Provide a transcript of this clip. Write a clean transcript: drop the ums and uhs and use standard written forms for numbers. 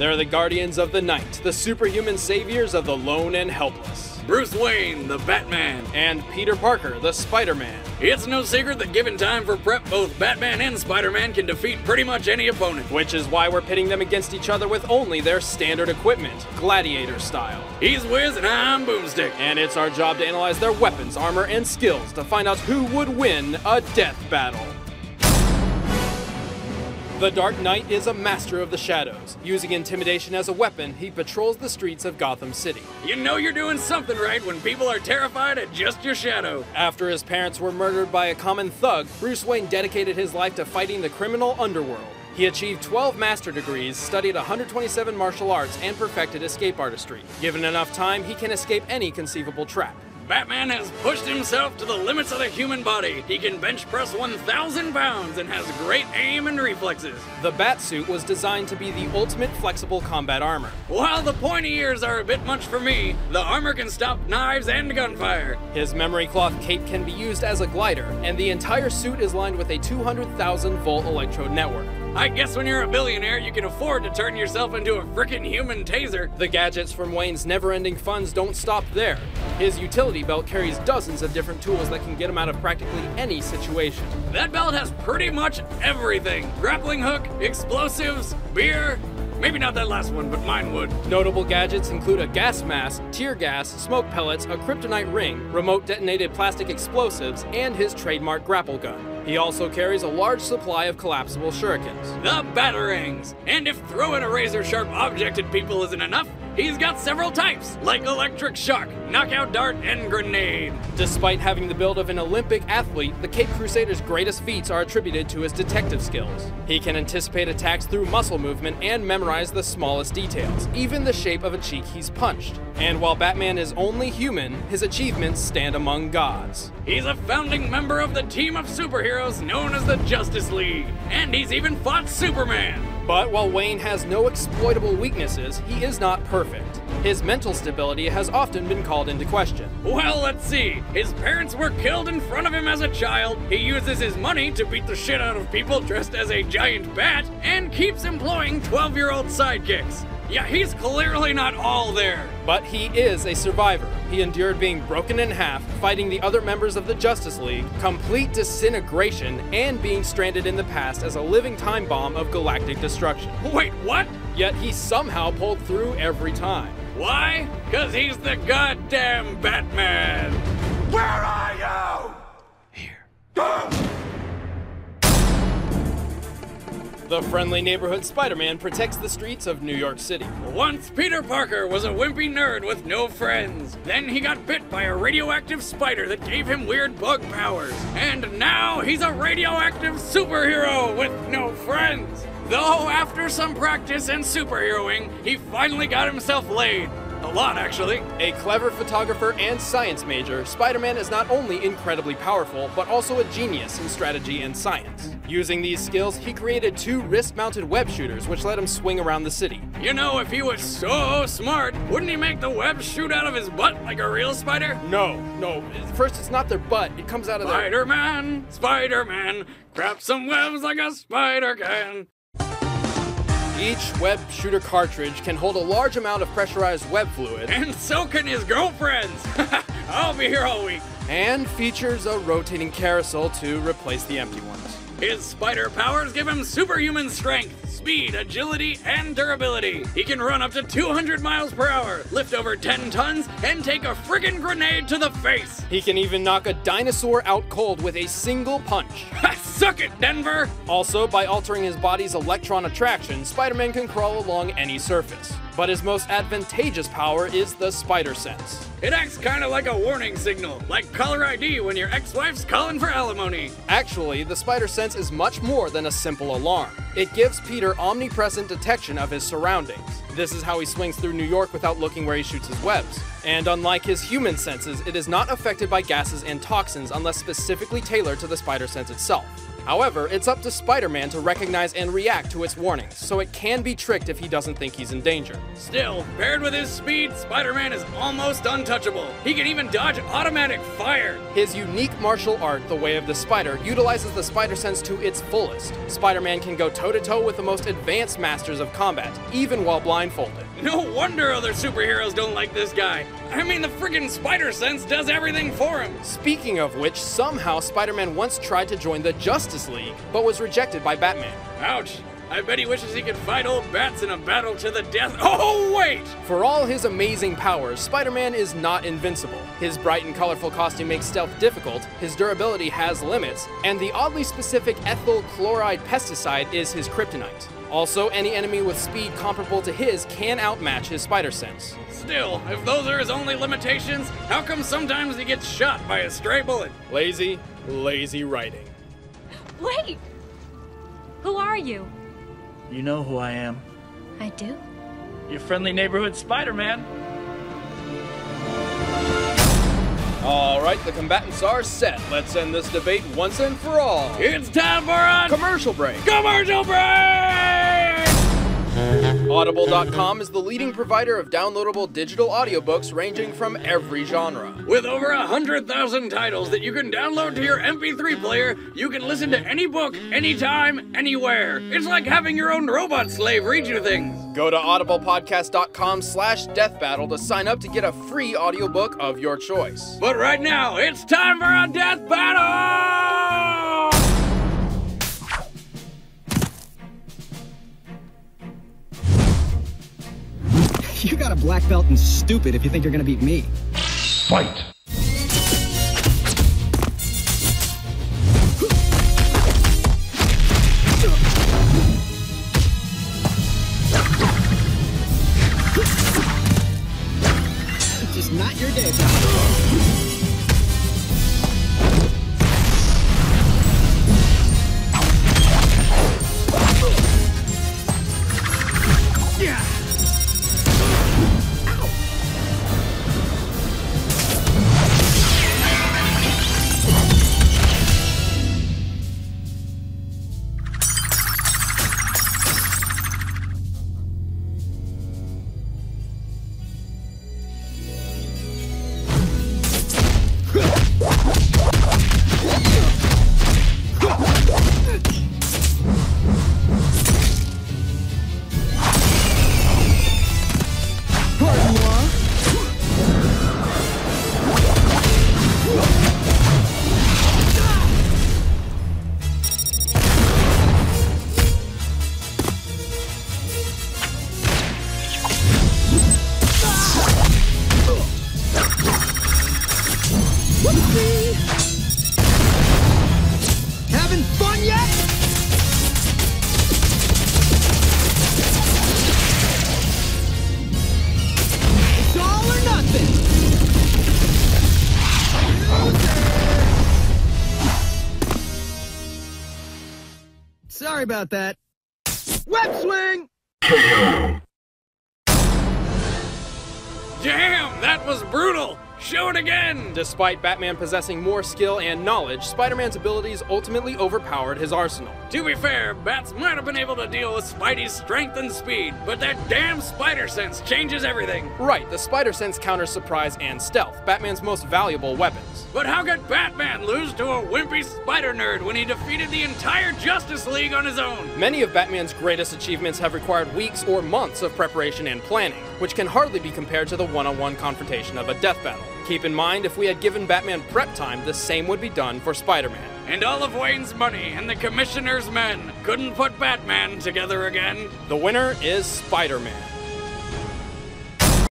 They're the guardians of the night, the superhuman saviors of the lone and helpless. Bruce Wayne, the Batman. And Peter Parker, the Spider-Man. It's no secret that given time for prep, both Batman and Spider-Man can defeat pretty much any opponent. Which is why we're pitting them against each other with only their standard equipment, gladiator style. He's Wiz and I'm Boomstick. And it's our job to analyze their weapons, armor, and skills to find out who would win a death battle. The Dark Knight is a master of the shadows. Using intimidation as a weapon, he patrols the streets of Gotham City. You know you're doing something right when people are terrified at just your shadow. After his parents were murdered by a common thug, Bruce Wayne dedicated his life to fighting the criminal underworld. He achieved 12 master degrees, studied 127 martial arts, and perfected escape artistry. Given enough time, he can escape any conceivable trap. Batman has pushed himself to the limits of the human body. He can bench press 1,000 pounds and has great aim and reflexes. The Batsuit was designed to be the ultimate flexible combat armor. While the pointy ears are a bit much for me, the armor can stop knives and gunfire. His memory cloth cape can be used as a glider, and the entire suit is lined with a 200,000 volt electrode network. I guess when you're a billionaire, you can afford to turn yourself into a frickin' human taser. The gadgets from Wayne's never-ending funds don't stop there. His utility belt carries dozens of different tools that can get him out of practically any situation. That belt has pretty much everything. Grappling hook, explosives, beer. Maybe not that last one, but mine would. Notable gadgets include a gas mask, tear gas, smoke pellets, a kryptonite ring, remote detonated plastic explosives, and his trademark grapple gun. He also carries a large supply of collapsible shurikens. The batarangs! And if throwing a razor-sharp object at people isn't enough, he's got several types, like electric shock, knockout dart, and grenade. Despite having the build of an Olympic athlete, the Caped Crusader's greatest feats are attributed to his detective skills. He can anticipate attacks through muscle movement and memorize the smallest details, even the shape of a cheek he's punched. And while Batman is only human, his achievements stand among gods. He's a founding member of the team of superheroes known as the Justice League, and he's even fought Superman. But while Wayne has no exploitable weaknesses, he is not perfect. His mental stability has often been called into question. Well, let's see. His parents were killed in front of him as a child. He uses his money to beat the shit out of people dressed as a giant bat, and keeps employing 12-year-old sidekicks. Yeah, he's clearly not all there. But he is a survivor. He endured being broken in half, fighting the other members of the Justice League, complete disintegration, and being stranded in the past as a living time bomb of galactic destruction. Wait, what? Yet he somehow pulled through every time. Why? 'Cause he's the goddamn Batman. Where are you? Here. The friendly neighborhood Spider-Man protects the streets of New York City. Once Peter Parker was a wimpy nerd with no friends. Then he got bit by a radioactive spider that gave him weird bug powers. And now he's a radioactive superhero with no friends. Though after some practice and superheroing, he finally got himself laid. A lot, actually. A clever photographer and science major, Spider-Man is not only incredibly powerful, but also a genius in strategy and science. Using these skills, he created 2 wrist-mounted web shooters, which let him swing around the city. You know, if he was so smart, wouldn't he make the web shoot out of his butt like a real spider? No. First, it's not their butt. It comes out of their... Spider-Man, crap some webs like a spider can. Each web shooter cartridge can hold a large amount of pressurized web fluid. And so can his girlfriends. I'll be here all week. And features a rotating carousel to replace the empty ones. His spider powers give him superhuman strength, speed, agility, and durability. He can run up to 200 miles per hour, lift over 10 tons, and take a friggin' grenade to the face. He can even knock a dinosaur out cold with a single punch. Suck it, Denver! Also, by altering his body's electron attraction, Spider-Man can crawl along any surface. But his most advantageous power is the spider sense. It acts kinda like a warning signal, like caller ID when your ex-wife's calling for alimony. Actually, the spider sense is much more than a simple alarm. It gives Peter omnipresent detection of his surroundings. This is how he swings through New York without looking where he shoots his webs. And unlike his human senses, it is not affected by gases and toxins unless specifically tailored to the spider sense itself. However, it's up to Spider-Man to recognize and react to its warnings, so it can be tricked if he doesn't think he's in danger. Still, paired with his speed, Spider-Man is almost untouchable. He can even dodge automatic fire. His unique martial art, the Way of the Spider, utilizes the spider sense to its fullest. Spider-Man can go toe-to-toe with the most advanced masters of combat, even while blindfolded. No wonder other superheroes don't like this guy. I mean, the friggin' spider sense does everything for him. Speaking of which, somehow Spider-Man once tried to join the Justice League, but was rejected by Batman. Ouch. I bet he wishes he could fight old bats in a battle to the death. Oh, wait! For all his amazing powers, Spider-Man is not invincible. His bright and colorful costume makes stealth difficult, his durability has limits, and the oddly specific ethyl chloride pesticide is his kryptonite. Also, any enemy with speed comparable to his can outmatch his spider sense. Still, if those are his only limitations, how come sometimes he gets shot by a stray bullet? Lazy writing. Wait! Who are you? You know who I am. I do? Your friendly neighborhood Spider-Man. Alright, the combatants are set. Let's end this debate once and for all. It's time for a Commercial break. commercial break! Audible.com is the leading provider of downloadable digital audiobooks ranging from every genre. With over 100,000 titles that you can download to your MP3 player, you can listen to any book, anytime, anywhere. It's like having your own robot slave read you things. Go to audiblepodcast.com/deathbattle to sign up to get a free audiobook of your choice. But right now, it's time for a death battle! You got a black belt and stupid if you think you're gonna beat me. Fight! It's just not your day, pal. Yeah. Having fun yet? It's all or nothing. Sorry about that. Web swing! Damn, that was brutal! Show it again! Despite Batman possessing more skill and knowledge, Spider-Man's abilities ultimately overpowered his arsenal. To be fair, Bats might have been able to deal with Spidey's strength and speed, but that damn spider sense changes everything. Right, the spider sense counters surprise and stealth, Batman's most valuable weapons. But how could Batman lose to a wimpy spider nerd when he defeated the entire Justice League on his own? Many of Batman's greatest achievements have required weeks or months of preparation and planning, which can hardly be compared to the one-on-one confrontation of a death battle. Keep in mind, if we had given Batman prep time, the same would be done for Spider-Man. And all of Wayne's money and the Commissioner's men couldn't put Batman together again. The winner is Spider-Man.